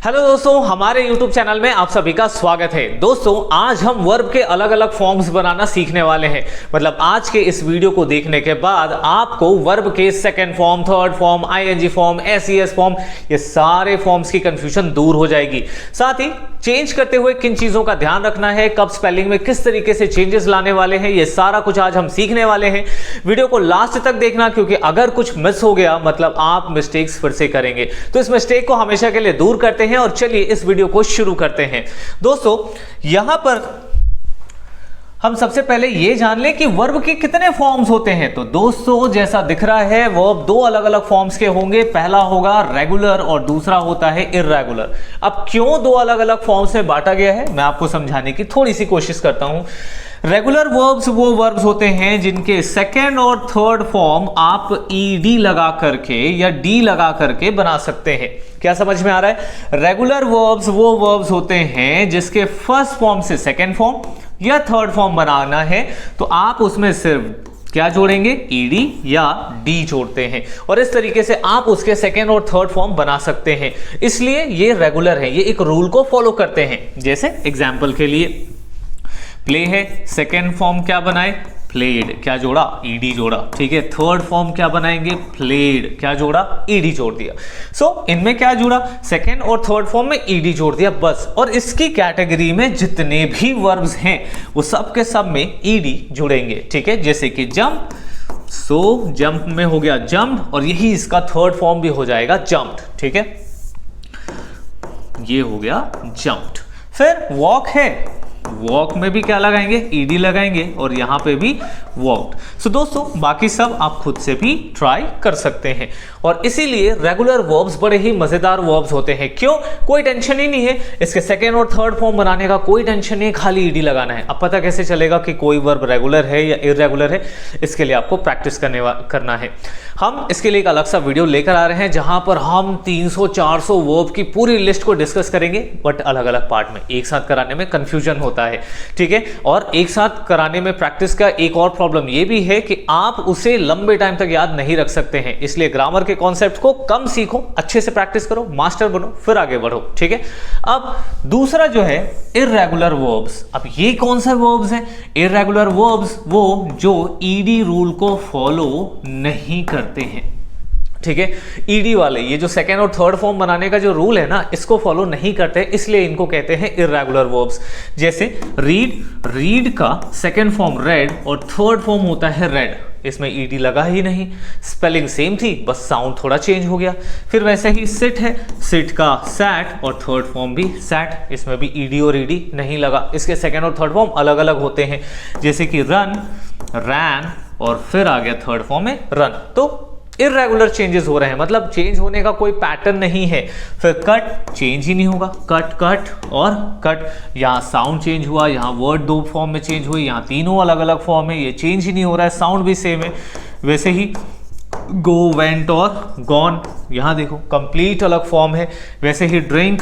Hello दोस्तों, हमारे YouTube channel में आप सभी का स्वागत है। दोस्तों, आज हम वर्ब के अलग अलग फॉर्म्स बनाना सीखने वाले हैं। मतलब आज के इस वीडियो को देखने के बाद आपको वर्ब के second form, third form, ING form, SES form, ये सारे फॉर्म्स की कंफ्यूजन दूर हो जाएगी। साथ ही चेंज करते हुए किन चीजों का ध्यान रखना है, कब स्पेलिंग में किस तरीके से चेंजेस लाने वाले हैं, ये सारा कुछ आज हम सीखने वाले हैं। वीडियो को लास्ट तक देखना, क्योंकि अगर कुछ मिस हो गया मतलब आप मिस्टेक्स फिर से करेंगे। तो इस मिस्टेक को हमेशा के लिए दूर करते हैं और चलिए इस वीडियो को शुरू करते हैं। दोस्तों, यहां पर हम सबसे पहले ये जान लें कि वर्ब के कितने फॉर्म्स होते हैं। तो दोस्तों, जैसा दिख रहा है वर्ब दो अलग अलग फॉर्म्स के होंगे। पहला होगा रेगुलर और दूसरा होता है इर्रेगुलर। अब क्यों दो अलग अलग फॉर्म्स में बांटा गया है, मैं आपको समझाने की थोड़ी सी कोशिश करता हूं। रेगुलर वर्ब्स वो वर्ब्स होते हैं जिनके सेकेंड और थर्ड फॉर्म आप ईडी लगा करके या डी लगा करके बना सकते हैं। क्या समझ में आ रहा है? रेगुलर वर्ब्स वो वर्ब्स होते हैं जिसके फर्स्ट फॉर्म से सेकेंड फॉर्म या थर्ड फॉर्म बनाना है, तो आप उसमें सिर्फ क्या जोड़ेंगे? ईडी या डी जोड़ते हैं और इस तरीके से आप उसके सेकेंड और थर्ड फॉर्म बना सकते हैं। इसलिए ये रेगुलर है, ये एक रूल को फॉलो करते हैं। जैसे एग्जाम्पल के लिए प्ले है, सेकेंड फॉर्म क्या बनाए? प्लेड, क्या जोड़ा? ईडी जोड़ा। ठीक है, थर्ड फॉर्म क्या बनाएंगे? प्लेड, क्या जोड़ा? ईडी जोड़ दिया। सो इनमें क्या जुड़ा? सेकेंड और थर्ड फॉर्म में ईडी जोड़ दिया बस। और इसकी कैटेगरी में जितने भी वर्ब्स हैं वो सब के सब में ईडी जुड़ेंगे। ठीक है, जैसे कि जंप, सो जंप में हो गया जंप और यही इसका थर्ड फॉर्म भी हो जाएगा जंप्ड। ठीक है, ये हो गया जंप्ड। फिर वॉक है, वॉक में भी क्या लगाएंगे? ईडी लगाएंगे और यहां पे भी वॉक्ड। सो दोस्तों, बाकी सब आप खुद से भी ट्राई कर सकते हैं। और इसीलिए रेगुलर वर्ब्स बड़े ही मजेदार वर्ब्स होते हैं। क्यों? कोई टेंशन ही नहीं है, इसके सेकेंड और थर्ड फॉर्म बनाने का कोई टेंशन नहीं है, खाली ईडी लगाना है। अब पता कैसे चलेगा कि कोई वर्ब रेगुलर है या इररेगुलर है? इसके लिए आपको प्रैक्टिस करना है। हम इसके लिए एक अलग सा वीडियो लेकर आ रहे हैं जहां पर हम 300-400 वर्ब की पूरी लिस्ट को डिस्कस करेंगे, बट अलग अलग पार्ट में। एक साथ कराने में कंफ्यूजन होता है। ठीक है, और एक साथ कराने में प्रैक्टिस का एक और प्रॉब्लम यह भी है कि आप उसे लंबे टाइम तक याद नहीं रख सकते हैं। इसलिए ग्रामर के कॉन्सेप्ट को कम सीखो, अच्छे से प्रैक्टिस करो, मास्टर बनो, फिर आगे बढ़ो। ठीक है, अब दूसरा जो है इररेगुलर वर्ब्स। अब ये कौन सा वर्ब्स है? इररेगुलर वर्ब्स वो जो ईडी रूल को फॉलो नहीं करते हैं। ठीक है, ईडी वाले, ये जो सेकेंड और थर्ड फॉर्म बनाने का जो रूल है ना, इसको फॉलो नहीं करते, इसलिए इनको कहते हैं इररेगुलर वर्ब्स। जैसे रीड, रीड का सेकेंड फॉर्म रेड और थर्ड फॉर्म होता है रेड, इसमें ईडी लगा ही नहीं, स्पेलिंग सेम थी, बस साउंड थोड़ा चेंज हो गया। फिर वैसे ही सिट है, सिट का सैट और थर्ड फॉर्म भी सैट, इसमें भी ईडी और ईडी नहीं लगा, इसके सेकेंड और थर्ड फॉर्म अलग अलग होते हैं। जैसे कि रन, रैन और फिर आ गया थर्ड फॉर्म में रन। तो इररेगुलर चेंजेस हो रहे हैं, मतलब चेंज होने का कोई पैटर्न नहीं है। फिर कट, चेंज ही नहीं होगा, कट कट और कट। यहाँ साउंड चेंज हुआ, यहाँ वर्ड दो फॉर्म में चेंज हुई, यहाँ तीनों अलग अलग फॉर्म है, ये चेंज ही नहीं हो रहा है, साउंड भी सेम है। वैसे ही गो, वेंट और गॉन, यहाँ देखो कंप्लीट अलग फॉर्म है। वैसे ही ड्रिंक,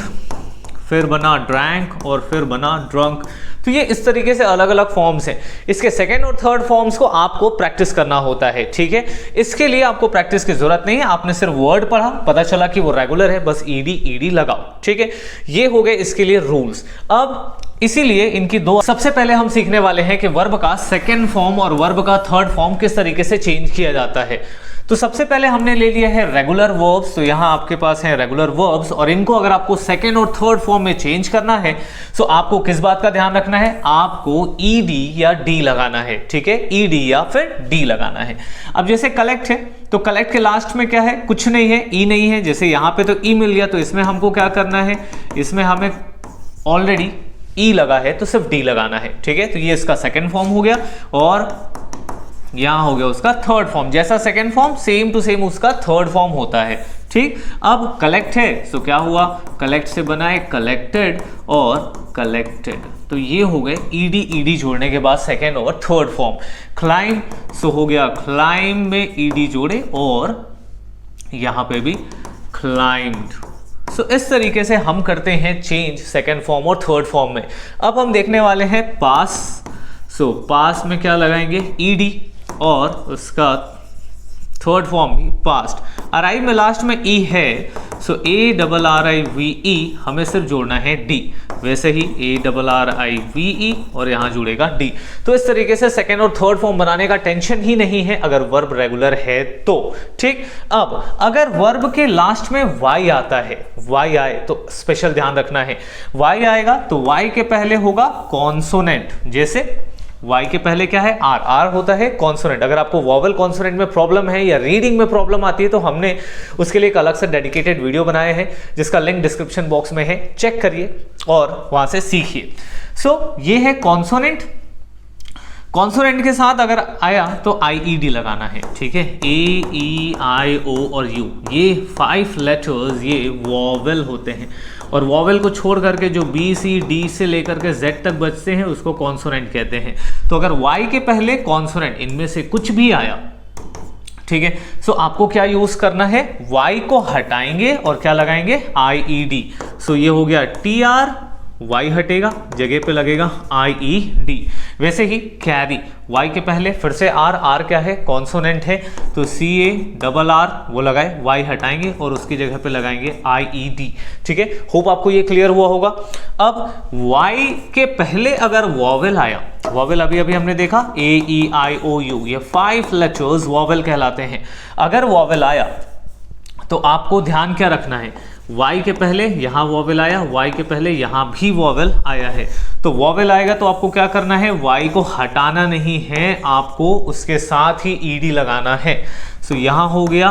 फिर बना ड्रैंक और फिर बना ड्रंक। तो ये इस तरीके से अलग अलग फॉर्म्स हैं। इसके सेकेंड और थर्ड फॉर्म्स को आपको प्रैक्टिस करना होता है। ठीक है, इसके लिए आपको प्रैक्टिस की जरूरत नहीं है, आपने सिर्फ वर्ड पढ़ा, पता चला कि वो रेगुलर है, बस ईडी ईडी लगाओ। ठीक है, ये हो गए इसके लिए रूल्स। अब इसीलिए इनकी दो, सबसे पहले हम सीखने वाले हैं कि वर्ब का सेकेंड फॉर्म और वर्ब का थर्ड फॉर्म किस तरीके से चेंज किया जाता है। तो सबसे पहले हमने ले लिया है रेगुलर वर्ब्स। तो यहां आपके पास है रेगुलर वर्ब्स और इनको अगर आपको सेकेंड और थर्ड फॉर्म में चेंज करना है तो आपको किस बात का ध्यान रखना है? आपको ईडी या डी लगाना है। ठीक है, ईडी या फिर डी लगाना है। अब जैसे कलेक्ट है, तो कलेक्ट के लास्ट में क्या है? कुछ नहीं है, ई नहीं है। जैसे यहां पे तो ई मिल गया, तो इसमें हमको क्या करना है? इसमें हमें ऑलरेडी ई लगा है तो सिर्फ डी लगाना है। ठीक है, तो ये इसका सेकेंड फॉर्म हो गया और यहां हो गया उसका थर्ड फॉर्म। जैसा second form same to same उसका थर्ड फॉर्म होता है। ठीक, अब कलेक्ट है तो क्या हुआ? कलेक्ट से बना है कलेक्टेड और कलेक्टेड, तो ये हो गए ईडी ईडी जोड़ने के बाद सेकेंड और थर्ड फॉर्म। क्लाइम, सो हो गया क्लाइम में ईडी जोड़े और यहां पे भी क्लाइम्ड। सो इस तरीके से हम करते हैं चेंज सेकेंड फॉर्म और थर्ड फॉर्म में। अब हम देखने वाले हैं पास। सो पास में क्या लगाएंगे? ईडी और उसका थर्ड फॉर्म भी पास्ट। अराइव में लास्ट में ई है, सो ARRIVE हमें सिर्फ जोड़ना है D, वैसे ही ARRIVE और यहाँ जुड़ेगा D। तो इस तरीके से सेकेंड और थर्ड फॉर्म बनाने का टेंशन ही नहीं है अगर वर्ब रेगुलर है तो। ठीक, अब अगर वर्ब के लास्ट में Y आता है, Y आए तो स्पेशल ध्यान रखना है। Y आएगा तो Y के पहले होगा कॉन्सोनेंट, जैसे Y के पहले क्या है, R, R होता है कॉन्सोनेंट। अगर आपको वॉवल कॉन्सोनेंट में प्रॉब्लम है या रीडिंग में प्रॉब्लम आती है तो हमने उसके लिए एक अलग से डेडिकेटेड वीडियो बनाया है जिसका लिंक डिस्क्रिप्शन बॉक्स में है, चेक करिए और वहां से सीखिए। सो ये है कॉन्सोनेंट। कॉन्सोनेंट के साथ अगर आया तो IED लगाना है, ठीक है। A, E, I, O और U, ये 5 लेटर्स ये वॉवेल होते हैं और वॉवेल को छोड़ करके जो B, C, D से लेकर के Z तक बचते हैं उसको कॉन्सोनेंट कहते हैं। तो अगर Y के पहले कॉन्सोनेंट इनमें से कुछ भी आया, ठीक है, सो आपको क्या यूज करना है, Y को हटाएंगे और क्या लगाएंगे, IED। सो ये हो गया TR, Y हटेगा, जगह पे लगेगा IED। वैसे ही कैरी, Y के पहले फिर से R, R क्या है, कॉन्सोनेंट है, तो CARR वो लगाए, Y हटाएंगे और उसकी जगह पे लगाएंगे IED। ठीक है, होप आपको ये क्लियर हुआ होगा। अब Y के पहले अगर वॉवेल आया, वॉवेल अभी अभी हमने देखा AEIOU, ये 5 लेटर्स वॉवेल कहलाते हैं। अगर वॉवेल आया तो आपको ध्यान क्या रखना है, Y के पहले यहाँ वॉवेल आया, Y के पहले यहाँ भी वॉवेल आया है, तो वॉवेल आएगा तो आपको क्या करना है, Y को हटाना नहीं है, आपको उसके साथ ही ED लगाना है। सो यहाँ हो गया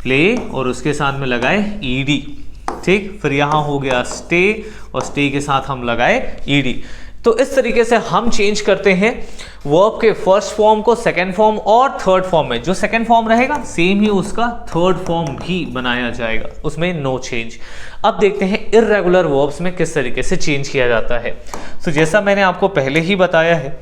प्ले और उसके साथ में लगाए ED, ठीक। फिर यहाँ हो गया स्टे और स्टे के साथ हम लगाए ED। तो इस तरीके से हम चेंज करते हैं वर्ब के फर्स्ट फॉर्म को सेकंड फॉर्म और थर्ड फॉर्म में। जो सेकंड फॉर्म रहेगा सेम ही उसका थर्ड फॉर्म भी बनाया जाएगा, उसमें नो चेंज। अब देखते हैं इर्रेगुलर वर्ब्स में किस तरीके से चेंज किया जाता है। तो जैसा मैंने आपको पहले ही बताया है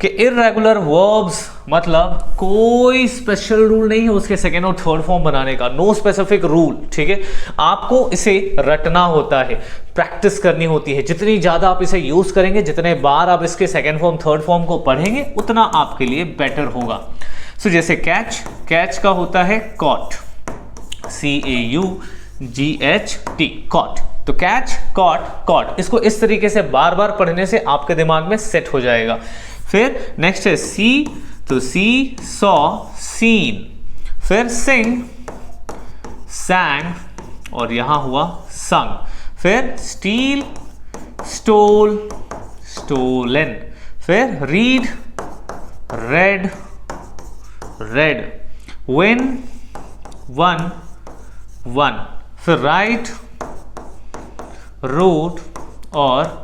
कि इर्रेगुलर वर्ब्स मतलब कोई स्पेशल रूल नहीं है उसके सेकेंड और थर्ड फॉर्म बनाने का, नो स्पेसिफिक रूल, ठीक है। आपको इसे रटना होता है, प्रैक्टिस करनी होती है। जितनी ज्यादा आप इसे यूज करेंगे, जितने बार आप इसके सेकेंड फॉर्म थर्ड फॉर्म को पढ़ेंगे, उतना आपके लिए बेटर होगा। सो जैसे कैच, कैच का होता है कॉट, CAUGHT, कॉट। तो कैच, कॉट, कॉट, इसको इस तरीके से बार बार पढ़ने से आपके दिमाग में सेट हो जाएगा। फिर नेक्स्ट है सी, तो सी, सॉ, सीन। फिर सिंग, सैंग और यहां हुआ संग। फिर स्टील, स्टोल, स्टोलन। फिर read, red, red. Win, one, one. फिर राइट, रोड और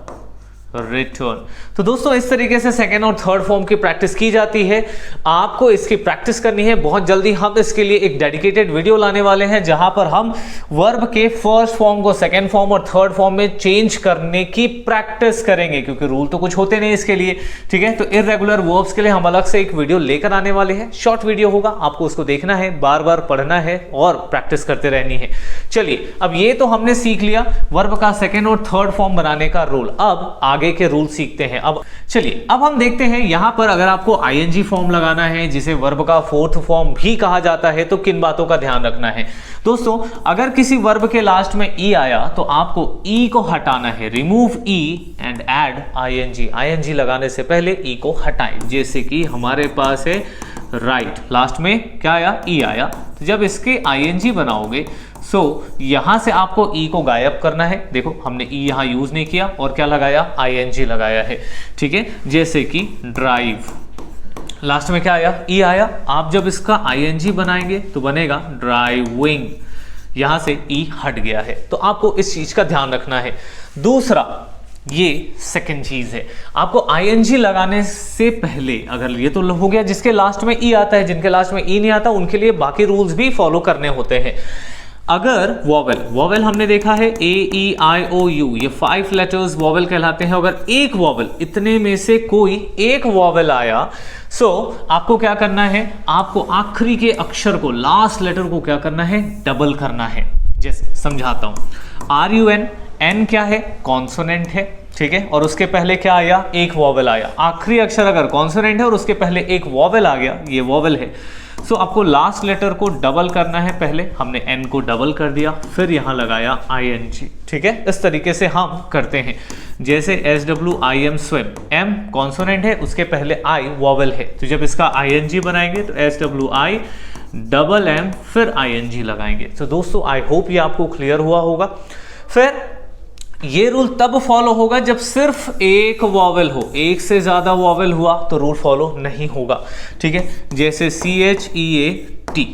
रिटर्न। तो दोस्तों इस तरीके से सेकेंड और थर्ड फॉर्म की प्रैक्टिस की जाती है। आपको इसकी प्रैक्टिस करनी है। बहुत जल्दी हम इसके लिए एक डेडिकेटेड वीडियो लाने वाले हैं जहां पर हम वर्ब के फर्स्ट फॉर्म को सेकेंड फॉर्म और थर्ड फॉर्म में चेंज करने की प्रैक्टिस करेंगे, क्योंकि रूल तो कुछ होते नहीं इसके लिए, ठीक है। तो इर्रेगुलर वर्ब्स के लिए हम अलग से एक वीडियो लेकर आने वाले हैं। शॉर्ट वीडियो होगा, आपको उसको देखना है, बार बार पढ़ना है और प्रैक्टिस करते रहनी है। चलिए, अब ये तो हमने सीख लिया वर्ब का सेकेंड और थर्ड फॉर्म बनाने का रूल। अब आगे के रूल सीखते हैं। अब चलिए, अब हम देखते हैं यहां पर अगर आपको ING फॉर्म लगाना है, जिसे वर्ब का फोर्थ फॉर्म भी कहा जाता है, तो किन बातों का ध्यान रखना है। दोस्तों अगर किसी वर्ब के लास्ट में E आया तो आपको E को हटाना है, remove E and add ING। ING लगाने से पहले E को हटाएं। जैसे कि हमारे पास है राइट, लास्ट में क्या आया, E आया, तो जब इसके ING बनाओगे सो यहां से आपको E को गायब करना है। देखो हमने E यहां यूज नहीं किया और क्या लगाया, ING लगाया है, ठीक है। जैसे कि ड्राइव, लास्ट में क्या आया, E आया। आप जब इसका ING बनाएंगे तो बनेगा ड्राइविंग, यहां से E हट गया है। तो आपको इस चीज का ध्यान रखना है। दूसरा, ये सेकंड चीज है, आपको ING लगाने से पहले, अगर ये तो हो गया जिसके लास्ट में E आता है, जिनके लास्ट में E नहीं आता उनके लिए बाकी रूल्स भी फॉलो करने होते हैं। अगर वॉवेल, वॉवेल हमने देखा है AEIOU, ये 5 लेटर्स वॉवेल कहलाते हैं। अगर एक वॉवेल, इतने में से कोई एक वॉवेल आया, सो आपको क्या करना है, आपको आखिरी के अक्षर को, लास्ट लेटर को क्या करना है, डबल करना है। जैसे समझाता हूं, RUN, N क्या है, कॉन्सोनेंट है, ठीक है, और उसके पहले क्या आया, एक वॉवेल आया। आखिरी अक्षर अगर कॉन्सोनेंट है और उसके पहले एक वॉवेल आ गया, ये वॉवेल है, सो आपको लास्ट लेटर को डबल करना है। पहले हमने n को डबल कर दिया, फिर यहाँ लगाया ing। ठीक है, इस तरीके से हम करते हैं। जैसे SWIM swim, m कॉन्सोनेंट है, उसके पहले I वॉवेल है, तो जब इसका ing बनाएंगे तो SWI डबल m फिर ing लगाएंगे। तो दोस्तों आई होप ये आपको क्लियर हुआ होगा। फिर ये रूल तब फॉलो होगा जब सिर्फ एक वॉवेल हो, एक से ज्यादा वॉवेल हुआ तो रूल फॉलो नहीं होगा। ठीक है, जैसे CHEAT।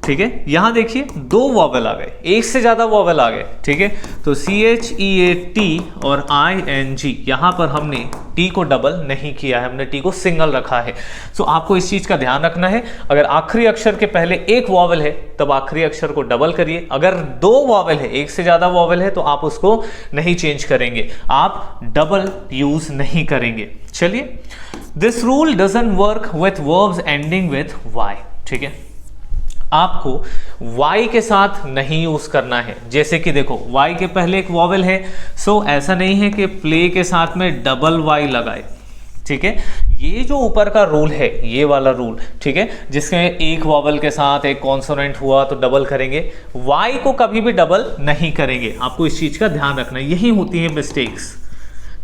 ठीक है, यहां देखिए दो वॉवेल आ गए, एक से ज्यादा वॉवेल आ गए। ठीक है, तो CHEAT और ING, यहां पर हमने T को डबल नहीं किया है, हमने T को सिंगल रखा है। सो आपको इस चीज का ध्यान रखना है, अगर आखिरी अक्षर के पहले एक वॉवेल है तब आखिरी अक्षर को डबल करिए। अगर दो वॉवेल है, एक से ज्यादा वॉवेल है, तो आप उसको नहीं चेंज करेंगे, आप डबल यूज नहीं करेंगे। चलिए, this rule doesn't work with verbs ending with Y। ठीक है, आपको y के साथ नहीं यूज करना है। जैसे कि देखो y के पहले एक वॉवेल है, सो ऐसा नहीं है कि प्ले के साथ में डबल y लगाए। ठीक है, ये जो ऊपर का रूल है, ये वाला रूल, ठीक है, जिसमें एक वॉवेल के साथ एक कॉन्सोनेंट हुआ तो डबल करेंगे, y को कभी भी डबल नहीं करेंगे। आपको इस चीज का ध्यान रखना है, यही होती है मिस्टेक्स।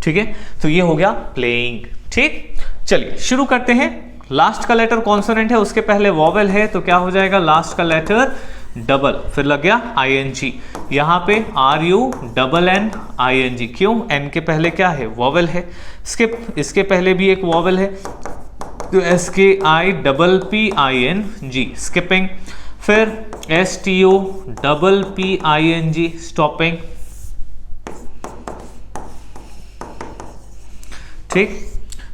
ठीक है, तो ये हो गया प्लेइंग। ठीक, चलिए शुरू करते हैं। लास्ट का लेटर कॉन्सोनेंट है, उसके पहले वॉवेल है, तो क्या हो जाएगा, लास्ट का लेटर डबल, फिर लग गया ING। यहाँ पे RUNN क्यों, n के पहले क्या है, वॉवेल है। इसके पहले भी एक वॉवेल है, तो SKIPPING स्किपिंग, फिर STOPPING स्टॉपिंग। ठीक,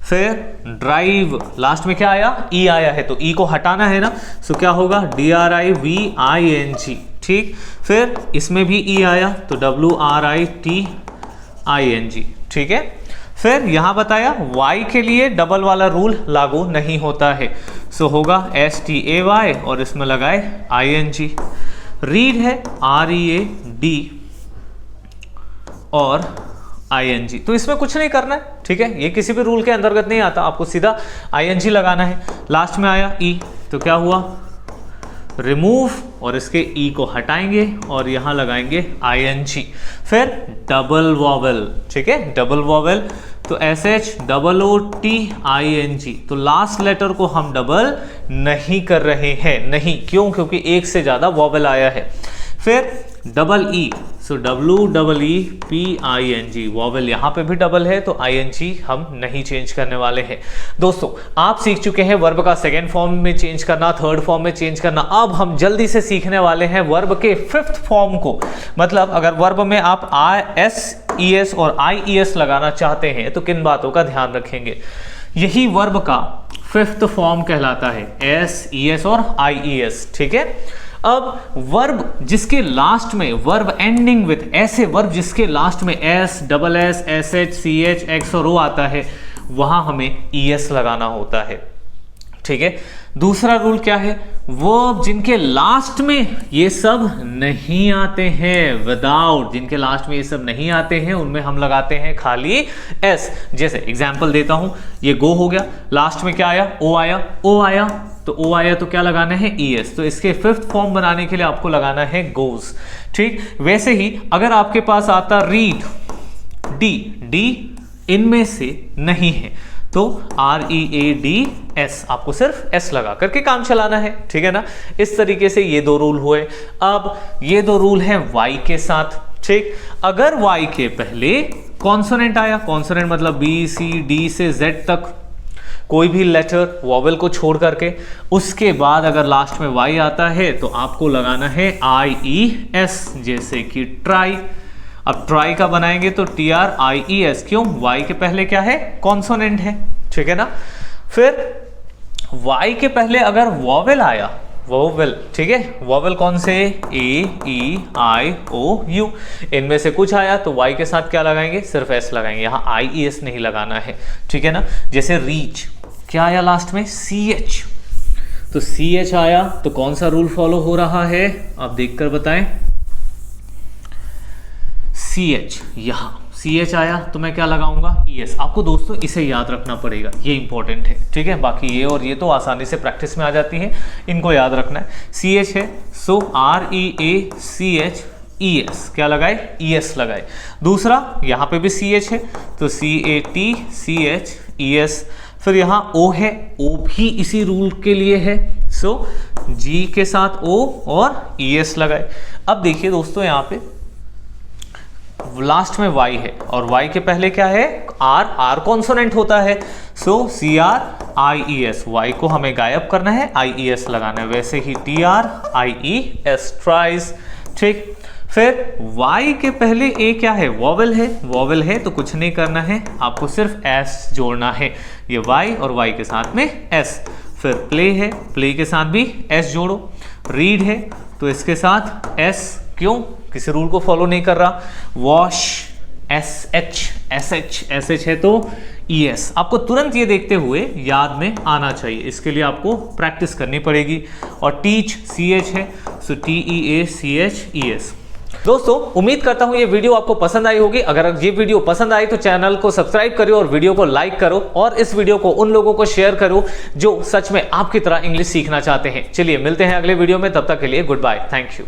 फिर ड्राइव, लास्ट में क्या आया, ई आया है, तो ई को हटाना है ना, सो क्या होगा, DRIVING। ठीक, फिर इसमें भी ई आया तो WRITING। ठीक है, फिर यहां बताया y के लिए डबल वाला रूल लागू नहीं होता है, सो होगा STAY और इसमें लगाए ING। रीड है READ और ING, तो इसमें कुछ नहीं करना है। ठीक है, ये किसी भी रूल के अंतर्गत नहीं आता, आपको सीधा ING लगाना है। लास्ट में आया E, तो क्या हुआ, रिमूव, और इसके E को हटाएंगे और यहां लगाएंगे ING। फिर डबल वॉवेल, ठीक है, डबल वॉवेल, तो SHOOTING, तो लास्ट लेटर को हम डबल नहीं कर रहे हैं, नहीं, क्यों, क्योंकि एक से ज्यादा वॉवेल आया है। फिर डबल ई, सो WEEPING, वॉवेल यहाँ पे भी डबल है, तो ING हम नहीं चेंज करने वाले हैं। दोस्तों आप सीख चुके हैं वर्ब का सेकेंड फॉर्म में चेंज करना, थर्ड फॉर्म में चेंज करना। अब हम जल्दी से सीखने वाले हैं वर्ब के फिफ्थ फॉर्म को। मतलब अगर वर्ब में आप SES और IES लगाना चाहते हैं तो किन बातों का ध्यान रखेंगे, यही वर्ब का फिफ्थ फॉर्म कहलाता है, SES और IES। ठीक है, अब वर्ब जिसके लास्ट में, वर्ब एंडिंग विथ, ऐसे वर्ब जिसके लास्ट में S, SS, SH, CH, X और O आता है, वहां हमें ES लगाना होता है। ठीक है, दूसरा रूल क्या है, वर्ब जिनके लास्ट में ये सब नहीं आते हैं, विदाउट, जिनके लास्ट में ये सब नहीं आते हैं, उनमें हम लगाते हैं खाली S। जैसे एग्जांपल देता हूं, ये गो हो गया, लास्ट में क्या आया, O आया, O आया, तो O आया तो क्या लगाना है, ES। तो इसके फिफ्थ फॉर्म बनाने के लिए आपको लगाना है गोज। ठीक, वैसे ही अगर आपके पास आता रीड, D इनमें से नहीं है, तो READS, आपको सिर्फ S लगा करके काम चलाना है। ठीक है ना, इस तरीके से ये दो रूल हुए। अब ये दो रूल हैं Y के साथ। ठीक, अगर Y के पहले कॉन्सोनेंट आया, कॉन्सोनेंट मतलब B, C, D से Z तक कोई भी लेटर वॉवेल को छोड़ करके, उसके बाद अगर लास्ट में Y आता है तो आपको लगाना है IES, जैसे कि ट्राई। अब ट्राई का बनाएंगे तो TRIES, क्यों, Y के पहले क्या है, कॉन्सोनेंट है। ठीक है ना, फिर Y के पहले अगर वॉवेल आया, वॉवेल, ठीक है, वॉवेल कौन से, AEIOU, इनमें से कुछ आया तो Y के साथ क्या लगाएंगे, सिर्फ S लगाएंगे, यहाँ IES नहीं लगाना है। ठीक है ना, जैसे रीच, क्या आया लास्ट में, CH, तो CH आया तो कौन सा रूल फॉलो हो रहा है, आप देखकर बताएं, CH, यहां CH आया तो मैं क्या लगाऊंगा, ES। आपको दोस्तों इसे याद रखना पड़ेगा, ये इंपॉर्टेंट है, ठीक है। बाकी ये और ये तो आसानी से प्रैक्टिस में आ जाती है, इनको याद रखना है। CH है, सो REACH ES, क्या लगाए, ES लगाए। दूसरा यहाँ पे भी CH है तो CAT CH ES। फिर यहाँ O है, O भी इसी रूल के लिए है, सो G के साथ O और ES लगाए। अब देखिए दोस्तों यहाँ पे लास्ट में Y है और Y के पहले क्या है, R कॉन्सोनेंट होता है, सो CRIES, Y को हमें गायब करना है, IES लगाना है। वैसे ही TRIES ट्राइज, ठीक। फिर Y के पहले A क्या है, वॉवेल है, वॉवेल है तो कुछ नहीं करना है, आपको सिर्फ S जोड़ना है, ये Y और Y के साथ में S। फिर प्ले है, प्ले के साथ भी S जोड़ो। रीड है तो इसके साथ S, क्यों, किसी रूल को फॉलो नहीं कर रहा। वॉश SH है तो ES। आपको तुरंत ये देखते हुए याद में आना चाहिए, इसके लिए आपको प्रैक्टिस करनी पड़ेगी। और टीच CH है, सो TEACH ES। दोस्तों उम्मीद करता हूं ये वीडियो आपको पसंद आई होगी। अगर ये वीडियो पसंद आई तो चैनल को सब्सक्राइब करो और वीडियो को लाइक करो, और इस वीडियो को उन लोगों को शेयर करो जो सच में आपकी तरह इंग्लिश सीखना चाहते हैं। चलिए मिलते हैं अगले वीडियो में, तब तक के लिए गुड बाय, थैंक यू।